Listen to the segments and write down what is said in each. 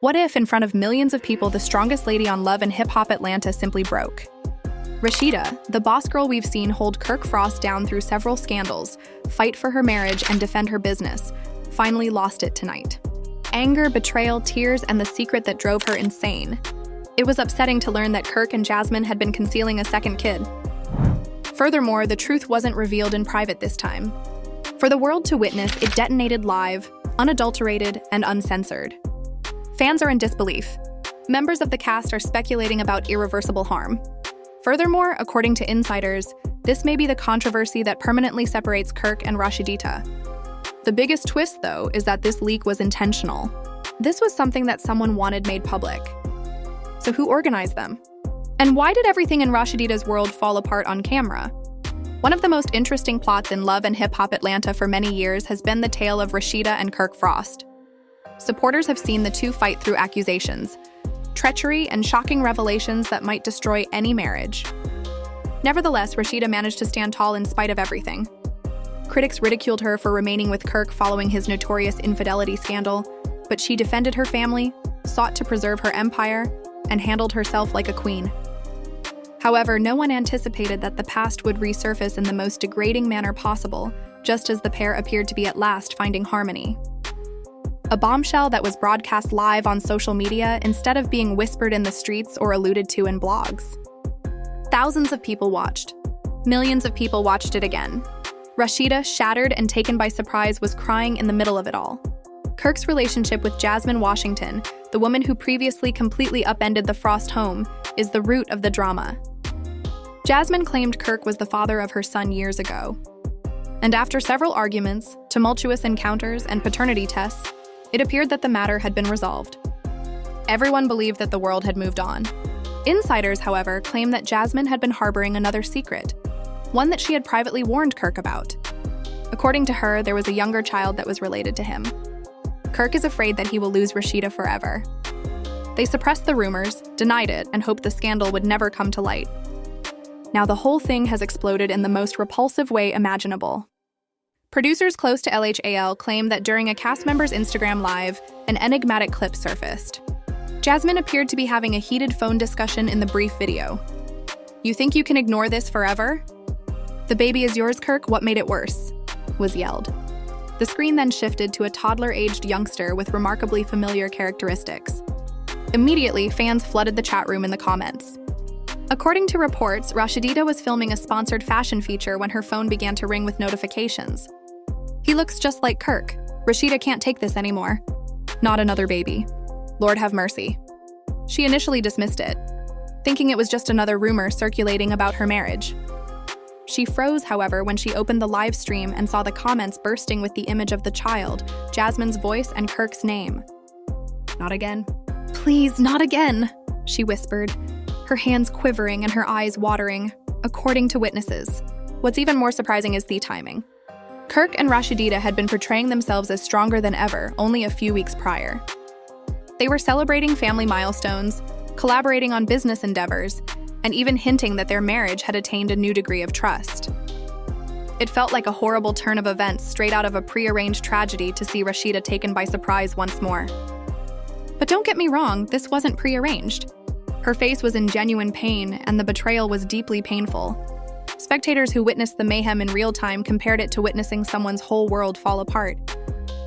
What if, in front of millions of people, the strongest lady on Love and Hip Hop Atlanta simply broke? Rasheeda, the boss girl we've seen hold Kirk Frost down through several scandals, fight for her marriage, and defend her business, finally lost it tonight. Anger, betrayal, tears, and the secret that drove her insane. It was upsetting to learn that Kirk and Jasmine had been concealing a second kid. Furthermore, the truth wasn't revealed in private this time. For the world to witness, it detonated live, unadulterated, and uncensored. Fans are in disbelief. Members of the cast are speculating about irreversible harm. Furthermore, according to insiders, this may be the controversy that permanently separates Kirk and Rasheeda. The biggest twist, though, is that this leak was intentional. This was something that someone wanted made public. So who organized them? And why did everything in Rasheeda's world fall apart on camera? One of the most interesting plots in Love and Hip Hop Atlanta for many years has been the tale of Rasheeda and Kirk Frost. Supporters have seen the two fight through accusations, treachery, and shocking revelations that might destroy any marriage. Nevertheless, Rasheeda managed to stand tall in spite of everything. Critics ridiculed her for remaining with Kirk following his notorious infidelity scandal, but she defended her family, sought to preserve her empire, and handled herself like a queen. However, no one anticipated that the past would resurface in the most degrading manner possible, just as the pair appeared to be at last finding harmony. A bombshell that was broadcast live on social media instead of being whispered in the streets or alluded to in blogs. Thousands of people watched. Millions of people watched it again. Rasheeda, shattered and taken by surprise, was crying in the middle of it all. Kirk's relationship with Jasmine Washington, the woman who previously completely upended the Frost home, is the root of the drama. Jasmine claimed Kirk was the father of her son years ago. And after several arguments, tumultuous encounters, and paternity tests, it appeared that the matter had been resolved. Everyone believed that the world had moved on. Insiders, however, claim that Jasmine had been harboring another secret, one that she had privately warned Kirk about. According to her, there was a younger child that was related to him. Kirk is afraid that he will lose Rasheeda forever. They suppressed the rumors, denied it, and hoped the scandal would never come to light. Now the whole thing has exploded in the most repulsive way imaginable. Producers close to LHAL claim that during a cast member's Instagram Live, an enigmatic clip surfaced. Jasmine appeared to be having a heated phone discussion in the brief video. "You think you can ignore this forever? The baby is yours, Kirk, what made it worse?" was yelled. The screen then shifted to a toddler-aged youngster with remarkably familiar characteristics. Immediately, fans flooded the chat room in the comments. According to reports, Rasheeda was filming a sponsored fashion feature when her phone began to ring with notifications. "He looks just like Kirk. Rasheeda can't take this anymore. Not another baby. Lord have mercy." She initially dismissed it, thinking it was just another rumor circulating about her marriage. She froze, however, when she opened the live stream and saw the comments bursting with the image of the child, Jasmine's voice, and Kirk's name. "Not again. Please, not again," she whispered, her hands quivering and her eyes watering, according to witnesses. What's even more surprising is the timing. Kirk and Rasheeda had been portraying themselves as stronger than ever only a few weeks prior. They were celebrating family milestones, collaborating on business endeavors, and even hinting that their marriage had attained a new degree of trust. It felt like a horrible turn of events straight out of a prearranged tragedy to see Rasheeda taken by surprise once more. But don't get me wrong, this wasn't prearranged. Her face was in genuine pain, and the betrayal was deeply painful. Spectators who witnessed the mayhem in real time compared it to witnessing someone's whole world fall apart.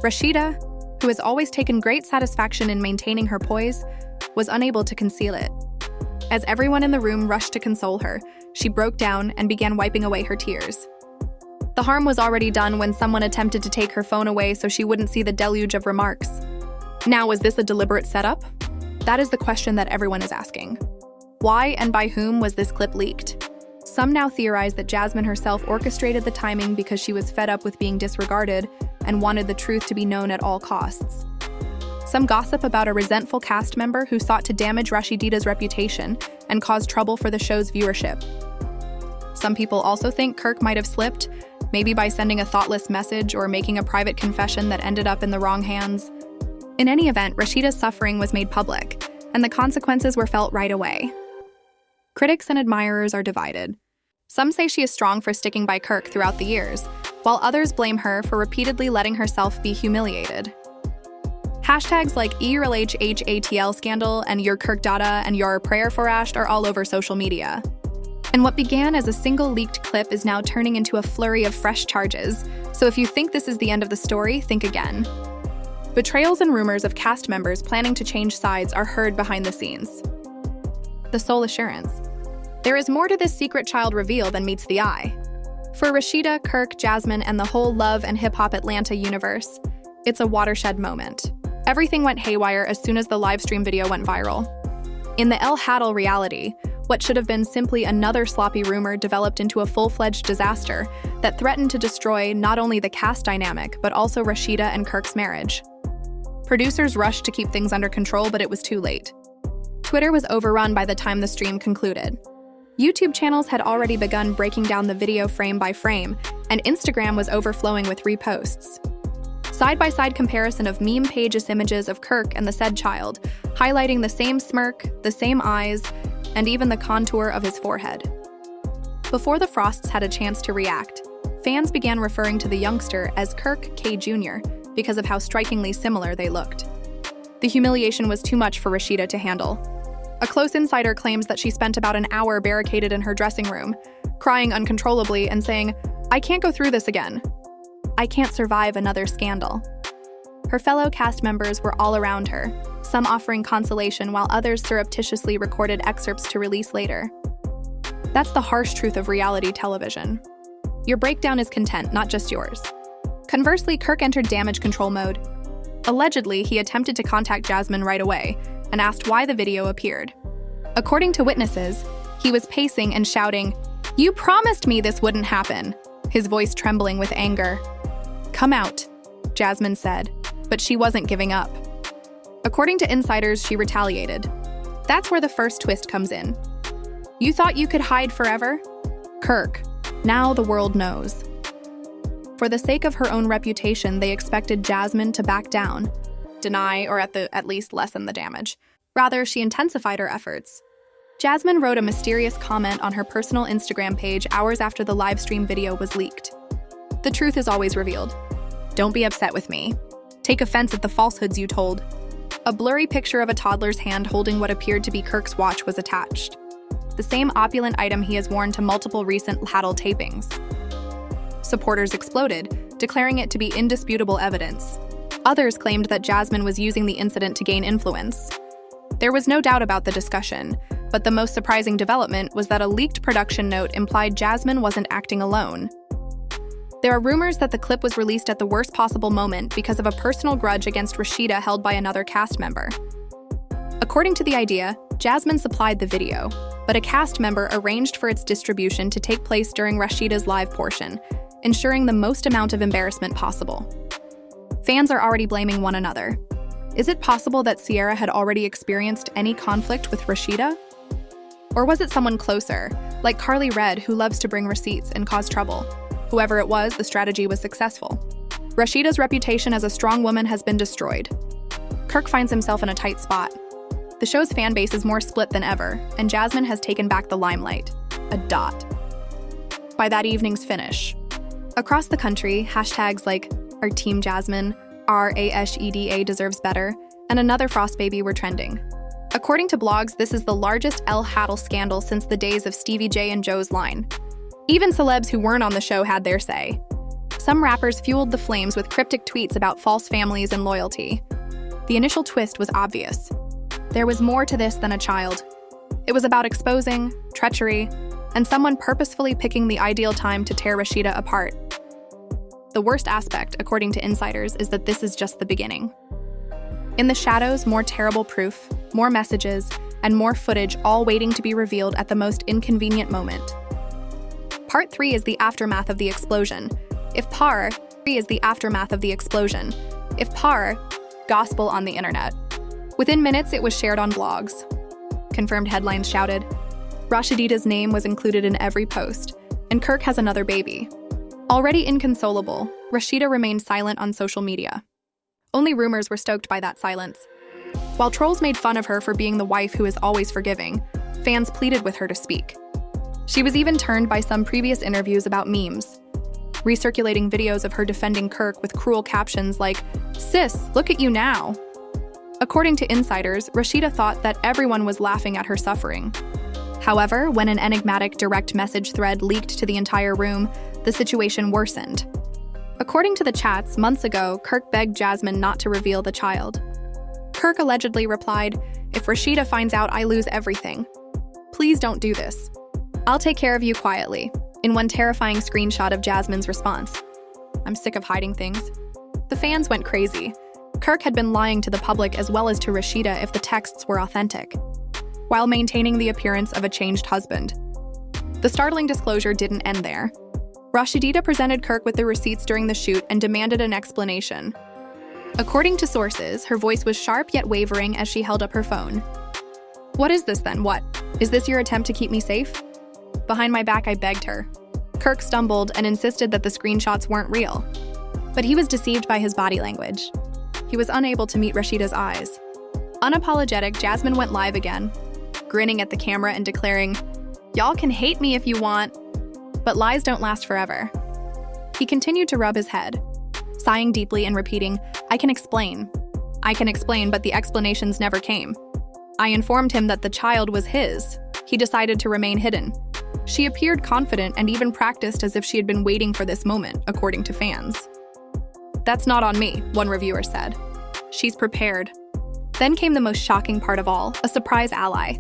Rasheeda, who has always taken great satisfaction in maintaining her poise, was unable to conceal it. As everyone in the room rushed to console her, she broke down and began wiping away her tears. The harm was already done when someone attempted to take her phone away so she wouldn't see the deluge of remarks. Now, was this a deliberate setup? That is the question that everyone is asking. Why and by whom was this clip leaked? Some now theorize that Jasmine herself orchestrated the timing because she was fed up with being disregarded and wanted the truth to be known at all costs. Some gossip about a resentful cast member who sought to damage Rasheeda's reputation and cause trouble for the show's viewership. Some people also think Kirk might have slipped, maybe by sending a thoughtless message or making a private confession that ended up in the wrong hands. In any event, Rasheeda's suffering was made public, and the consequences were felt right away. Critics and admirers are divided. Some say she is strong for sticking by Kirk throughout the years, while others blame her for repeatedly letting herself be humiliated. Hashtags like EURLHHATL scandal and your Kirk data and your prayer for Asht are all over social media. And what began as a single leaked clip is now turning into a flurry of fresh charges. So if you think this is the end of the story, think again. Betrayals and rumors of cast members planning to change sides are heard behind the scenes. The sole assurance. There is more to this secret child reveal than meets the eye. For Rasheeda, Kirk, Jasmine, and the whole Love and Hip Hop Atlanta universe, it's a watershed moment. Everything went haywire as soon as the livestream video went viral. In the El Haddle reality, what should have been simply another sloppy rumor developed into a full-fledged disaster that threatened to destroy not only the cast dynamic, but also Rasheeda and Kirk's marriage. Producers rushed to keep things under control, but it was too late. Twitter was overrun by the time the stream concluded. YouTube channels had already begun breaking down the video frame by frame, and Instagram was overflowing with reposts. Side-by-side comparison of meme pages images of Kirk and the said child, highlighting the same smirk, the same eyes, and even the contour of his forehead. Before the Frosts had a chance to react, fans began referring to the youngster as Kirk K. Jr. because of how strikingly similar they looked. The humiliation was too much for Rasheeda to handle. A close insider claims that she spent about an hour barricaded in her dressing room, crying uncontrollably and saying, "I can't go through this again. I can't survive another scandal." Her fellow cast members were all around her, some offering consolation while others surreptitiously recorded excerpts to release later. That's the harsh truth of reality television. Your breakdown is content, not just yours. Conversely, Kirk entered damage control mode. Allegedly, he attempted to contact Jasmine right away and asked why the video appeared. According to witnesses, he was pacing and shouting, "You promised me this wouldn't happen," his voice trembling with anger. "Come out," Jasmine said, but she wasn't giving up. According to insiders, she retaliated. That's where the first twist comes in. You thought you could hide forever? Kirk, now the world knows. For the sake of her own reputation, they expected Jasmine to back down, deny, or at least lessen the damage. Rather, she intensified her efforts. Jasmine wrote a mysterious comment on her personal Instagram page hours after the live stream video was leaked. The truth is always revealed. Don't be upset with me. Take offense at the falsehoods you told. A blurry picture of a toddler's hand holding what appeared to be Kirk's watch was attached. The same opulent item he has worn to multiple recent Haddle tapings. Supporters exploded, declaring it to be indisputable evidence. Others claimed that Jasmine was using the incident to gain influence. There was no doubt about the discussion, but the most surprising development was that a leaked production note implied Jasmine wasn't acting alone. There are rumors that the clip was released at the worst possible moment because of a personal grudge against Rasheeda held by another cast member. According to the idea, Jasmine supplied the video, but a cast member arranged for its distribution to take place during Rasheeda's live portion, ensuring the most amount of embarrassment possible. Fans are already blaming one another. Is it possible that Sierra had already experienced any conflict with Rasheeda? Or was it someone closer, like Carly Red, who loves to bring receipts and cause trouble? Whoever it was, the strategy was successful. Rasheeda's reputation as a strong woman has been destroyed. Kirk finds himself in a tight spot. The show's fan base is more split than ever, and Jasmine has taken back the limelight. A dot. By that evening's finish. Across the country, hashtags like Our Team Jasmine, RASHEDA deserves better, and Another Frost Baby were trending. According to blogs, this is the largest El Haddle scandal since the days of Stevie J and Joe's Line. Even celebs who weren't on the show had their say. Some rappers fueled the flames with cryptic tweets about false families and loyalty. The initial twist was obvious. There was more to this than a child. It was about exposing, treachery, and someone purposefully picking the ideal time to tear Rasheeda apart. The worst aspect, according to insiders, is that this is just the beginning. In the shadows, more terrible proof, more messages, and more footage all waiting to be revealed at the most inconvenient moment. Part 3 is the aftermath of the explosion. If par, 3 is the aftermath of the explosion. If par, gospel on the internet. Within minutes, it was shared on blogs. Confirmed headlines shouted. Rasheeda's name was included in every post, and Kirk has another baby. Already inconsolable, Rasheeda remained silent on social media. Only rumors were stoked by that silence. While trolls made fun of her for being the wife who is always forgiving, fans pleaded with her to speak. She was even turned by some previous interviews about memes, recirculating videos of her defending Kirk with cruel captions like, "Sis, look at you now," According to insiders, Rasheeda thought that everyone was laughing at her suffering. However, when an enigmatic direct message thread leaked to the entire room, the situation worsened. According to the chats, months ago, Kirk begged Jasmine not to reveal the child. Kirk allegedly replied, "If Rasheeda finds out, I lose everything. Please don't do this. I'll take care of you quietly," in one terrifying screenshot of Jasmine's response. "I'm sick of hiding things." The fans went crazy. Kirk had been lying to the public as well as to Rasheeda if the texts were authentic, while maintaining the appearance of a changed husband. The startling disclosure didn't end there. Rasheeda presented Kirk with the receipts during the shoot and demanded an explanation. According to sources, her voice was sharp yet wavering as she held up her phone. "What is this then? What? Is this your attempt to keep me safe?" Behind my back, I begged her. Kirk stumbled and insisted that the screenshots weren't real. But he was deceived by his body language. He was unable to meet Rasheeda's eyes. Unapologetic, Jasmine went live again, grinning at the camera and declaring, "Y'all can hate me if you want, but lies don't last forever." He continued to rub his head, sighing deeply and repeating, I can explain, but the explanations never came. I informed him that the child was his. He decided to remain hidden. She appeared confident and even practiced as if she had been waiting for this moment, according to fans. "That's not on me," one reviewer said. "She's prepared." Then came the most shocking part of all, a surprise ally.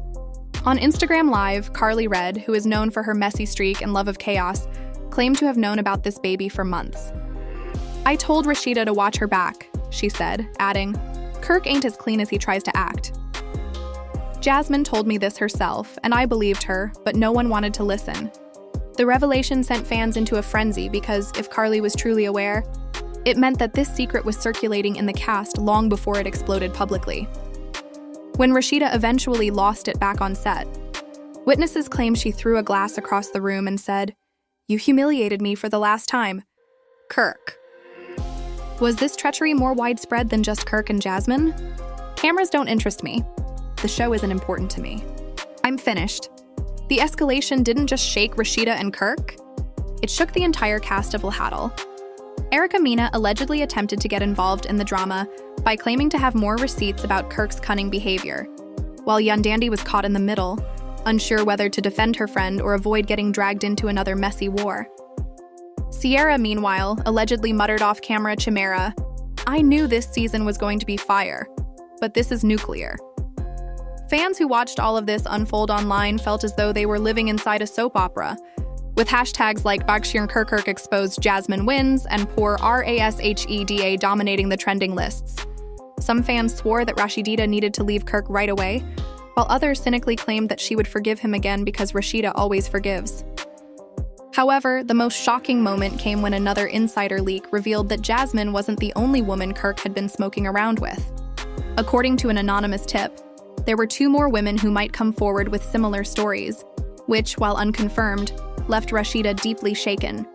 On Instagram Live, Carly Red, who is known for her messy streak and love of chaos, claimed to have known about this baby for months. "I told Rasheeda to watch her back," she said, adding, "Kirk ain't as clean as he tries to act." Jasmine told me this herself, and I believed her, but no one wanted to listen. The revelation sent fans into a frenzy because if Carly was truly aware, it meant that this secret was circulating in the cast long before it exploded publicly. When Rasheeda eventually lost it back on set, witnesses claim she threw a glass across the room and said, "You humiliated me for the last time. Kirk." Was this treachery more widespread than just Kirk and Jasmine? Cameras don't interest me. The show isn't important to me. I'm finished. The escalation didn't just shake Rasheeda and Kirk, it shook the entire cast of Lahatl. Erica Mena allegedly attempted to get involved in the drama by claiming to have more receipts about Kirk's cunning behavior, while Yandy was caught in the middle, unsure whether to defend her friend or avoid getting dragged into another messy war. Sierra, meanwhile, allegedly muttered off camera chimera, "I knew this season was going to be fire, but this is nuclear." Fans who watched all of this unfold online felt as though they were living inside a soap opera, with hashtags like Bagshir Kirk exposed Jasmine wins and poor Rasheda dominating the trending lists. Some fans swore that Rasheeda needed to leave Kirk right away, while others cynically claimed that she would forgive him again because Rasheeda always forgives. However, the most shocking moment came when another insider leak revealed that Jasmine wasn't the only woman Kirk had been smoking around with. According to an anonymous tip, there were 2 more women who might come forward with similar stories, which, while unconfirmed, left Rasheeda deeply shaken.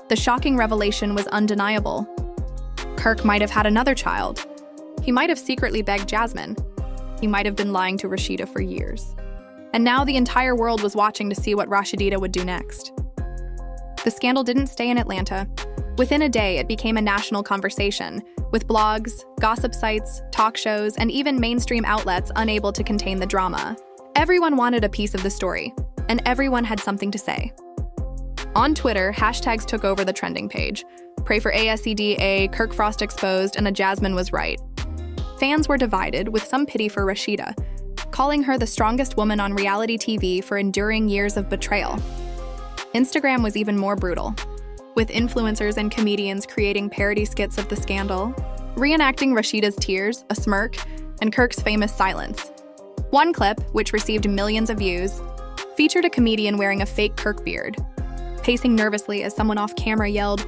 The shocking revelation was undeniable. Kirk might have had another child. He might have secretly begged Jasmine. He might have been lying to Rasheeda for years. And now the entire world was watching to see what Rasheeda would do next. The scandal didn't stay in Atlanta. Within a day, it became a national conversation, with blogs, gossip sites, talk shows, and even mainstream outlets unable to contain the drama. Everyone wanted a piece of the story, and everyone had something to say. On Twitter, hashtags took over the trending page. Pray for ASEDA, Kirk Frost exposed, and a Jasmine was right. Fans were divided, with some pity for Rasheeda, calling her the strongest woman on reality TV for enduring years of betrayal. Instagram was even more brutal, with influencers and comedians creating parody skits of the scandal, reenacting Rasheeda's tears, a smirk, and Kirk's famous silence. One clip, which received millions of views, featured a comedian wearing a fake Kirk beard, pacing nervously as someone off camera yelled,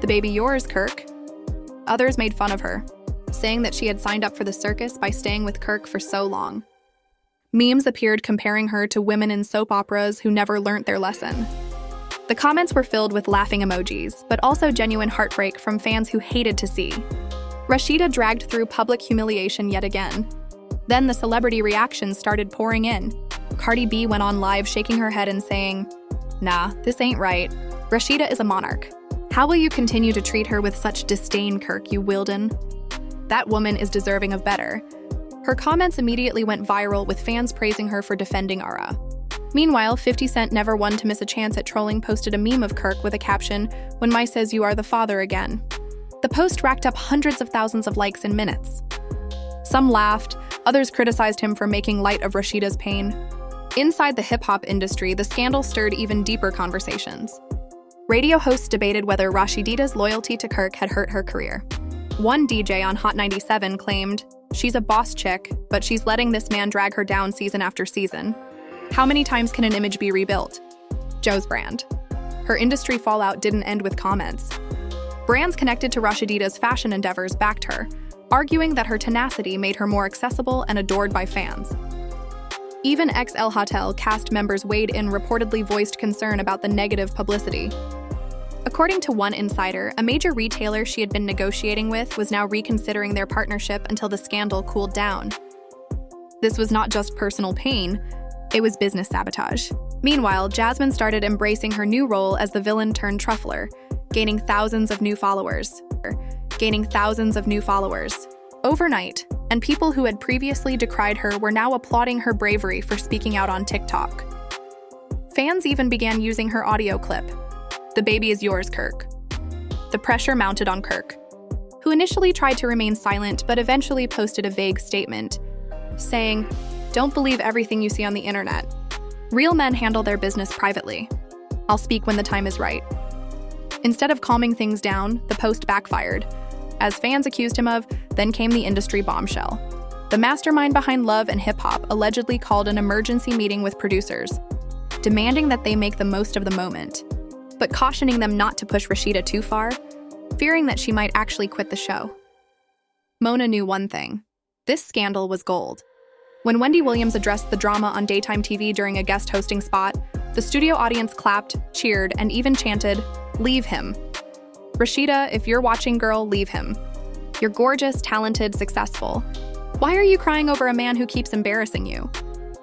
"The baby yours, Kirk." Others made fun of her, saying that she had signed up for the circus by staying with Kirk for so long. Memes appeared comparing her to women in soap operas who never learnt their lesson. The comments were filled with laughing emojis, but also genuine heartbreak from fans who hated to see Rasheeda dragged through public humiliation yet again. Then the celebrity reactions started pouring in. Cardi B went on live shaking her head and saying, "Nah, this ain't right. Rasheeda is a monarch. How will you continue to treat her with such disdain, Kirk, you Wilden?" That woman is deserving of better. Her comments immediately went viral, with fans praising her for defending Ara. Meanwhile, 50 Cent, never one to miss a chance at trolling, posted a meme of Kirk with a caption, "When my says you are the father again." The post racked up hundreds of thousands of likes in minutes. Some laughed, others criticized him for making light of Rasheeda's pain. Inside the hip-hop industry, the scandal stirred even deeper conversations. Radio hosts debated whether Rasheeda's loyalty to Kirk had hurt her career. One DJ on Hot 97 claimed, "She's a boss chick, but she's letting this man drag her down season after season. How many times can an image be rebuilt?" Joe's brand. Her industry fallout didn't end with comments. Brands connected to Rasheeda's fashion endeavors backed her, arguing that her tenacity made her more accessible and adored by fans. Even XL Hotel cast members weighed in, reportedly voiced concern about the negative publicity. According to one insider, a major retailer she had been negotiating with was now reconsidering their partnership until the scandal cooled down. This was not just personal pain, it was business sabotage. Meanwhile, Jasmine started embracing her new role as the villain turned truffler, gaining thousands of new followers overnight, and people who had previously decried her were now applauding her bravery for speaking out on TikTok. Fans even began using her audio clip, "The baby is yours, Kirk." The pressure mounted on Kirk, who initially tried to remain silent but eventually posted a vague statement, saying, "Don't believe everything you see on the internet. Real men handle their business privately. I'll speak when the time is right." Instead of calming things down, the post backfired. As fans accused him of, then came the industry bombshell. The mastermind behind Love and Hip Hop allegedly called an emergency meeting with producers, demanding that they make the most of the moment, but cautioning them not to push Rasheeda too far, fearing that she might actually quit the show. Mona knew one thing: this scandal was gold. When Wendy Williams addressed the drama on daytime TV during a guest hosting spot, the studio audience clapped, cheered, and even chanted, "Leave him. Rasheeda, if you're watching, girl, leave him. You're gorgeous, talented, successful. Why are you crying over a man who keeps embarrassing you?"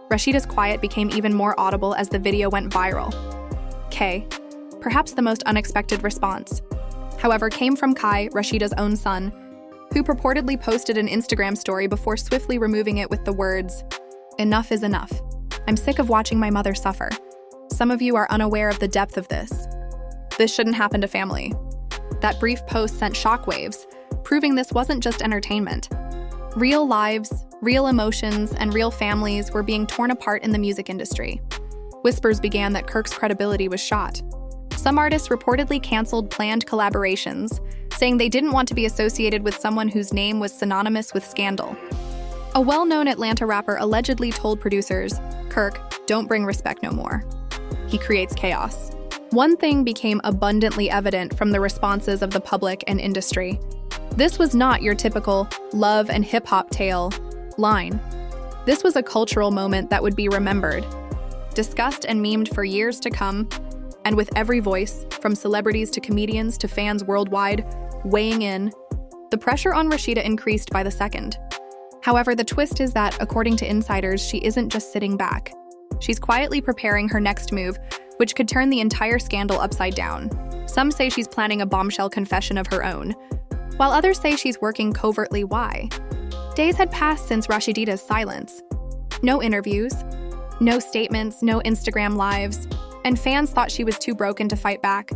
Rasheeda's quiet became even more audible as the video went viral. Perhaps the most unexpected response, however, came from Kai, Rasheeda's own son, who purportedly posted an Instagram story before swiftly removing it with the words, "Enough is enough. I'm sick of watching my mother suffer. Some of you are unaware of the depth of this. This shouldn't happen to family." That brief post sent shockwaves, proving this wasn't just entertainment. Real lives, real emotions, and real families were being torn apart in the music industry. Whispers began that Kirk's credibility was shot. Some artists reportedly canceled planned collaborations, saying they didn't want to be associated with someone whose name was synonymous with scandal. A well-known Atlanta rapper allegedly told producers, "Kirk, don't bring respect no more. He creates chaos." One thing became abundantly evident from the responses of the public and industry. This was not your typical love and hip-hop tale line. This was a cultural moment that would be remembered, discussed and memed for years to come, and with every voice, from celebrities to comedians to fans worldwide, weighing in, the pressure on Rasheeda increased by the second. However, the twist is that, according to insiders, she isn't just sitting back. She's quietly preparing her next move, which could turn the entire scandal upside down. Some say she's planning a bombshell confession of her own, while others say she's working covertly. Why? Days had passed since Rasheeda's silence. No interviews, no statements, no Instagram lives, and fans thought she was too broken to fight back.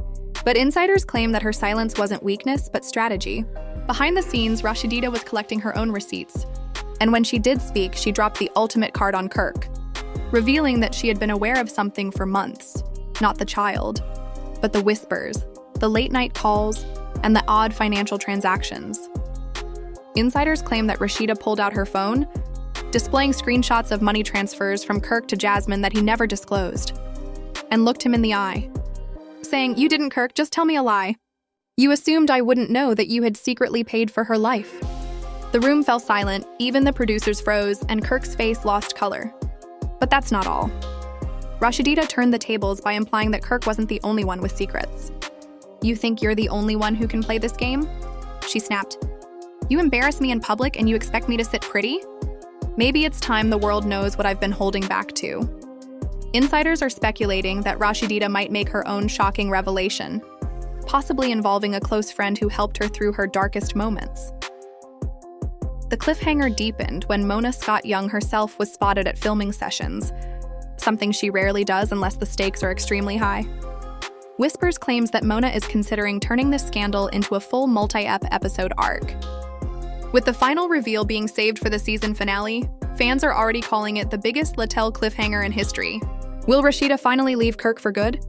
But insiders claim that her silence wasn't weakness, but strategy. Behind the scenes, Rasheeda was collecting her own receipts, and when she did speak, she dropped the ultimate card on Kirk, revealing that she had been aware of something for months. Not the child, but the whispers, the late-night calls, and the odd financial transactions. Insiders claim that Rasheeda pulled out her phone, displaying screenshots of money transfers from Kirk to Jasmine that he never disclosed, and looked him in the eye, saying, "You didn't, Kirk, just tell me a lie. You assumed I wouldn't know that you had secretly paid for her life." The room fell silent, even the producers froze, and Kirk's face lost color. But that's not all. Rasheeda turned the tables by implying that Kirk wasn't the only one with secrets. "You think you're the only one who can play this game?" She snapped. "You embarrass me in public and you expect me to sit pretty? Maybe it's time the world knows what I've been holding back to." Insiders are speculating that Rasheeda might make her own shocking revelation, possibly involving a close friend who helped her through her darkest moments. The cliffhanger deepened when Mona Scott-Young herself was spotted at filming sessions, something she rarely does unless the stakes are extremely high. Whispers claims that Mona is considering turning this scandal into a full multi-episode arc. With the final reveal being saved for the season finale, fans are already calling it the biggest Littell cliffhanger in history. Will Rasheeda finally leave Kirk for good?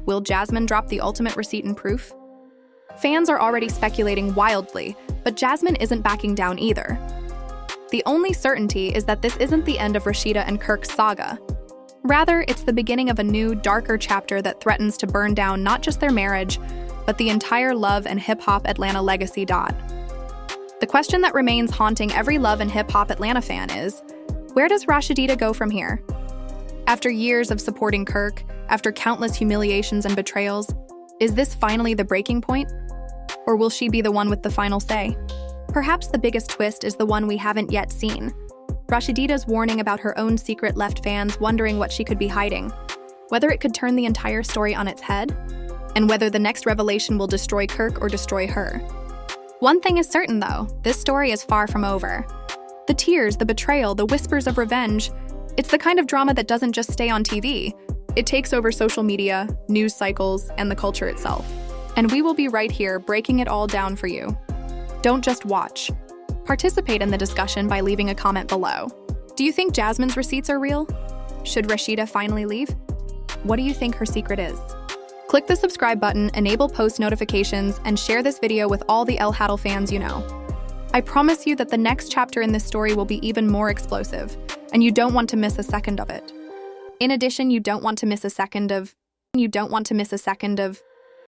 Will Jasmine drop the ultimate receipt and proof? Fans are already speculating wildly, but Jasmine isn't backing down either. The only certainty is that this isn't the end of Rasheeda and Kirk's saga. Rather, it's the beginning of a new, darker chapter that threatens to burn down not just their marriage, but the entire Love and Hip Hop Atlanta legacy. The question that remains haunting every Love and Hip Hop Atlanta fan is, where does Rasheeda go from here? After years of supporting Kirk, after countless humiliations and betrayals, is this finally the breaking point? Or will she be the one with the final say? Perhaps the biggest twist is the one we haven't yet seen. Rasheeda's warning about her own secret left fans wondering what she could be hiding, whether it could turn the entire story on its head, and whether the next revelation will destroy Kirk or destroy her. One thing is certain though, this story is far from over. The tears, the betrayal, the whispers of revenge, it's the kind of drama that doesn't just stay on TV. It takes over social media, news cycles, and the culture itself. And we will be right here breaking it all down for you. Don't just watch. Participate in the discussion by leaving a comment below. Do you think Jasmine's receipts are real? Should Rasheeda finally leave? What do you think her secret is? Click the subscribe button, enable post notifications, and share this video with all the El Haddle fans you know. I promise you that the next chapter in this story will be even more explosive, and you don't want to miss a second of it. In addition, you don't want to miss a second of